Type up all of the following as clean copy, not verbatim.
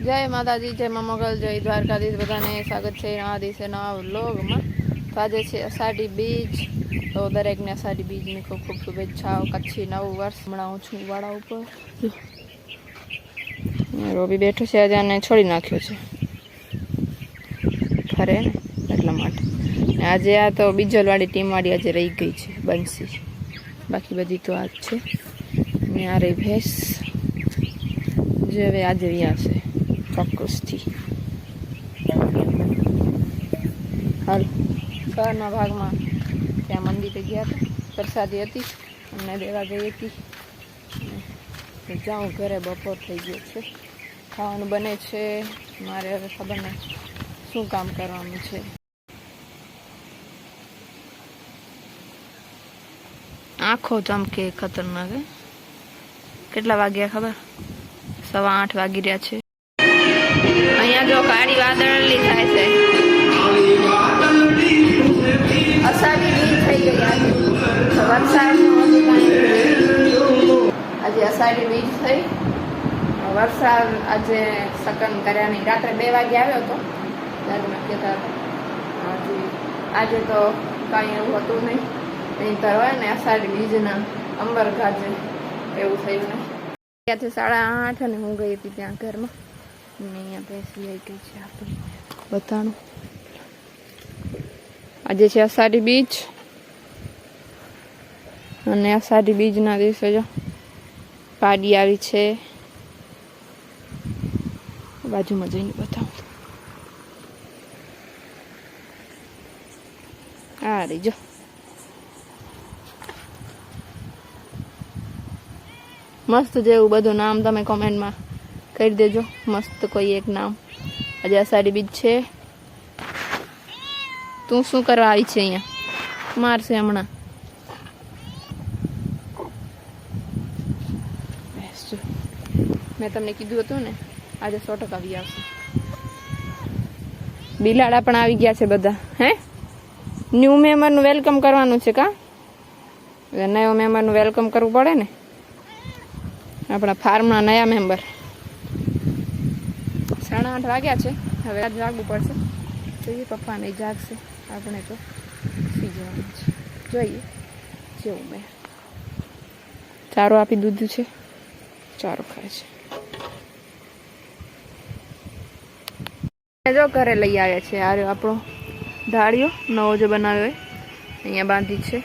जय माताजी, जय मां मोगल, जय द्वारकाधीश। बधाने स्वागत है नवा दिवसे नवा व्लॉगमां। तो आज है अषाढ़ी बीज, तो दरेक ने अषाढ़ी बीजनी खूब खूब शुभेच्छाओ। कच्छी नवुं वर्ष हमणां हूँ छुं वाड़ा उपर। रोबी बैठो छे, आज आने छोड़ी नाख्यो छे खरे ने એટલા માટે। આજે આ તો બીજલવાળી ટીમવાળી આજે રહી ગઈ છે બંસી, બાકી બધી તો આજ છે। ને આ રહી ભેંસ જે હવે આજે અહીંયા છે ચોક્કસથી। હાલ સવારના ભાગમાં ત્યાં મંદિરે ગયા હતા, પ્રસાદી હતી અમને દેવા ગઈ હતી। જાઉં ઘરે, બપોર થઈ ગયો છે, ખાવાનું બને છે મારે। હવે ખબર નહીં શું કામ કરવાનું છે। આંખો ચમકે ખતરનાક। કેટલા વાગ્યા ખબર? 8:15 વાગી રહ્યા છે। અહીંયા જો કાળી વાદળલી થાય છે। અષાઢી બીજ થઈ ગઈ આજે, વરસાદનું આજે અષાઢી બીજ થઈ। વરસાદ આજે સકન કર્યા નહીં, રાત્રે 2 વાગે આવ્યો હતો દાદીમાં કહેતા હતા। આજે તો કાંઈ એવું હતું નહીં, નહીં હોય ને અષાઢી બીજના અંબર ગાજે એવું થયું નહીં। ત્યાંથી 8:30 અને હું ગઈ હતી ત્યાં ઘરમાં, ને અહીંયા બેસી આવી ગઈ છે આપણી બધાનું। આજે છે અષાઢી બીજ, અને અષાઢી બીજના દિવસે જો પાડી આવી છે। બાજુમાં જઈને બતાવું। આ રહી જો, મસ્ત જેવું બધું નામ તમે કોમેન્ટમાં કરી દેજો, મસ્ત કોઈ એક નામ। આજે અષાઢી બીજ છે। તું શું કરવા આવી છે અહીંયા? મારશે હમણાં। મેં તમને કીધું હતું ને આજે 100% આવી આવશે। બિલાડા પણ આવી ગયા છે બધા। હે, ન્યૂ મેમ્બરનું વેલકમ કરવાનું છે કા? નવો મેમ્બરનું વેલકમ કરવું પડે ને, આપણા ફાર્મના નયા મેમ્બર। 8:30 વાગ્યા છે, હવે આજ જાગવું પડશે। જોઈએ પપ્પા નહીં જાગશે, આપણે તો સી જવાનું છે। જોઈએ જેવું મેં ચારો આપી દીધું છે, ચારો ખાય છે। જો ઘરે લઈ આવ્યા છે આ આપણો ધાળિયો નવો જે બનાવ્યો હોય અહીંયા બાંધી છે।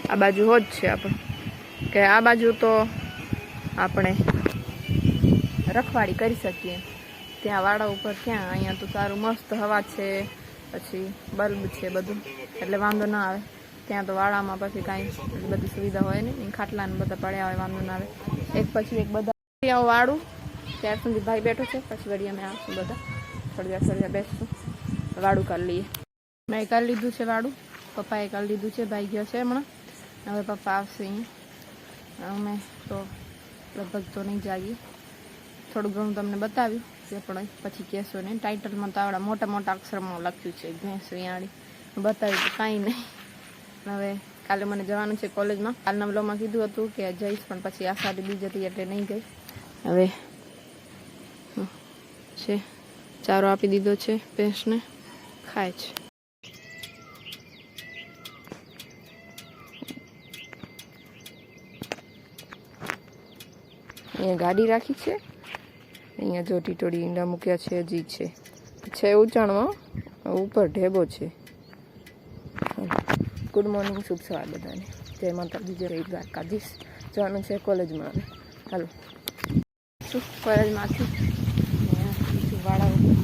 આ બાજુ હોજ છે આપણો, કે આ બાજુ તો આપણે રખવાડી કરી શકીએ, ત્યાં વાડા ઉપર ક્યાં? અહીંયા તો સારું મસ્ત હવા છે, પછી બલ્બ છે બધું, એટલે વાંધો ના આવે। ત્યાં તો વાડામાં પછી કાંઈ બધી સુવિધા હોય ને, ખાટલા ને બધા પડ્યા હોય, વાંધો ના આવે। એક પછી એક બધા વાળું, ત્યાર સુધી ભાઈ બેઠો છે, પછી વળી અમે આવશું બધા થોડી વાર બેસશું, વાળું કરી લઈએ। મેં કરી લીધું છે વાળું, પપ્પાએ કરી લીધું છે, ભાઈ ગયો છે હમણાં, હવે પપ્પા આવશે અહીંયા। અમે તો લગભગ તો નહીં જાગીએ, થોડું ઘણું તમને બતાવ્યું જે પણ પછી કહેશો ને। ટાઇટલમાં તો આવડા મોટા મોટા અક્ષરમાં લખ્યું છે ભેંસ વિયાણી, બતાવ્યું તો કાંઈ નહીં। હવે કાલે મને જવાનું છે કોલેજમાં, કાલના બ્લોગમાં કીધું હતું કે જઈશ, પણ પછી અષાઢી બીજ હતી એટલે નહીં ગઈ। હવે છે ચારો આપી દીધો છે ભેંસને, ખાય છે। અહીંયા ગાડી રાખી છે, અહીંયા જો ટીટોડી ઈંડા મૂક્યા છે, હજી છે ઉચાણમાં, ઉપર ઢેબો છે। ગુડ મોર્નિંગ, શુભ સવાર બધાને, જય માતાજી, જય દ્વારકાધીશ। જવાનું છે કોલેજમાં હવે, હાલો શું કોલેજમાંથી વાળા ઉપર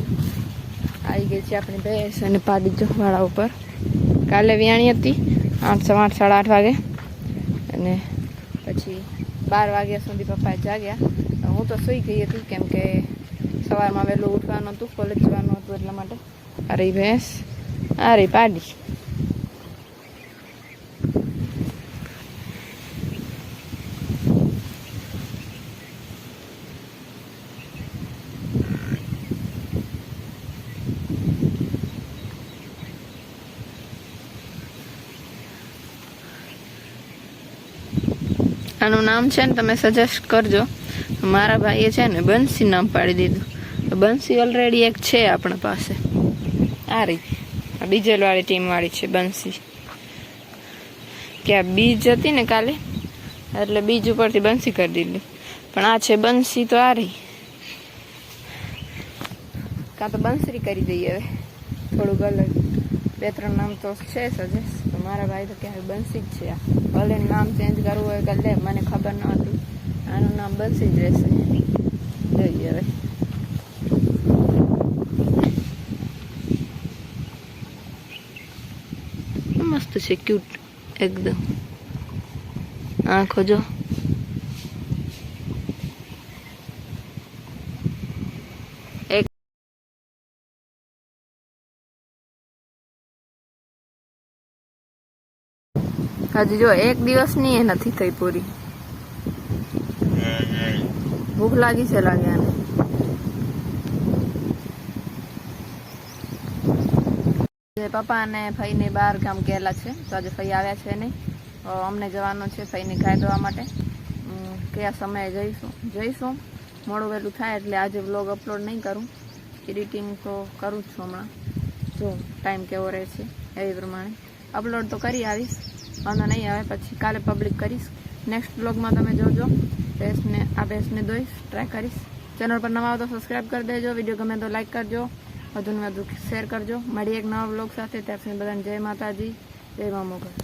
આવી ગઈ છે આપણી ભેંસ, અને પાડી જો વાળા ઉપર। કાલે વિયાણી હતી 8, 8:30 વાગે, અને પછી 12 વાગ્યા સુધી પપ્પા જાગ્યા। હું તો સૂઈ ગઈ હતી, કેમ કે સવારમાં વહેલું ઉઠવાનું હતું, કોલેજ જવાનું હતું, એટલા માટે। આ રહી ભેંસ, આ રહી પાડી। આનું નામ છે ને તમે સજેસ્ટ કરજો। મારા ભાઈએ છે ને બંસી નામ પાડી દીધું। બંસી ઓલરેડી એક છે આપણા પાસે, આ રહી, આ બીજેલ વાળી ટીમ વાળી છે બંસી, કે આ બીજ હતી ને કાલે એટલે બીજ ઉપરથી બંસી કરી દીધી, પણ આ છે બંસી તો આ રહી, કાં તો બંસરી કરી દઈએ હવે થોડુંક અલગ, 2-3 નામ તો છે સજેસ્ટ, તો મારા ભાઈ તો ક્યારે બંસી જ છે, આ ભલે નામ ચેન્જ કરવું હોય કે લે, મને ખબર ન હતું, આનું નામ બંસી જ રહેશે, જોઈએ હવે. મસ્ત છે, ક્યુટ એકદમ, આંખો જો, એક હજી જો 1 દિવસની એ નથી થઈ પૂરી, ભૂખ લાગી છે લાગે આને. પપ્પા અને ફઈને બહાર ગામ ગયેલા છે, તો આજે ફઈ આવ્યા છે નહીં, અમને જવાનું છે ફઈને ખાઈ દેવા માટે, કયા સમયે જઈશું, મોડું વહેલું થાય એટલે આજે વ્લોગ અપલોડ નહીં કરું, એડિટિંગ તો કરું જ છું હમણાં, જો ટાઈમ કેવો રહે છે એ પ્રમાણે અપલોડ તો કરી આવીશ, વાંધો નહીં આવે, પછી કાલે પબ્લિક કરીશ. નેક્સ્ટ વ્લોગમાં તમે જોજો, ભેંસને દોઈશ, ટ્રાય કરીશ. ચેનલ પર નવા આવો તો સબસ્ક્રાઈબ કરી દેજો, વિડીયો ગમે તો લાઈક કરજો, વધુને વધુ શેર કરજો. મળીએ એક નવા વ્લોગ સાથે, ત્યાં સુધી બધાને જય માતાજી, જય મા મોગલ.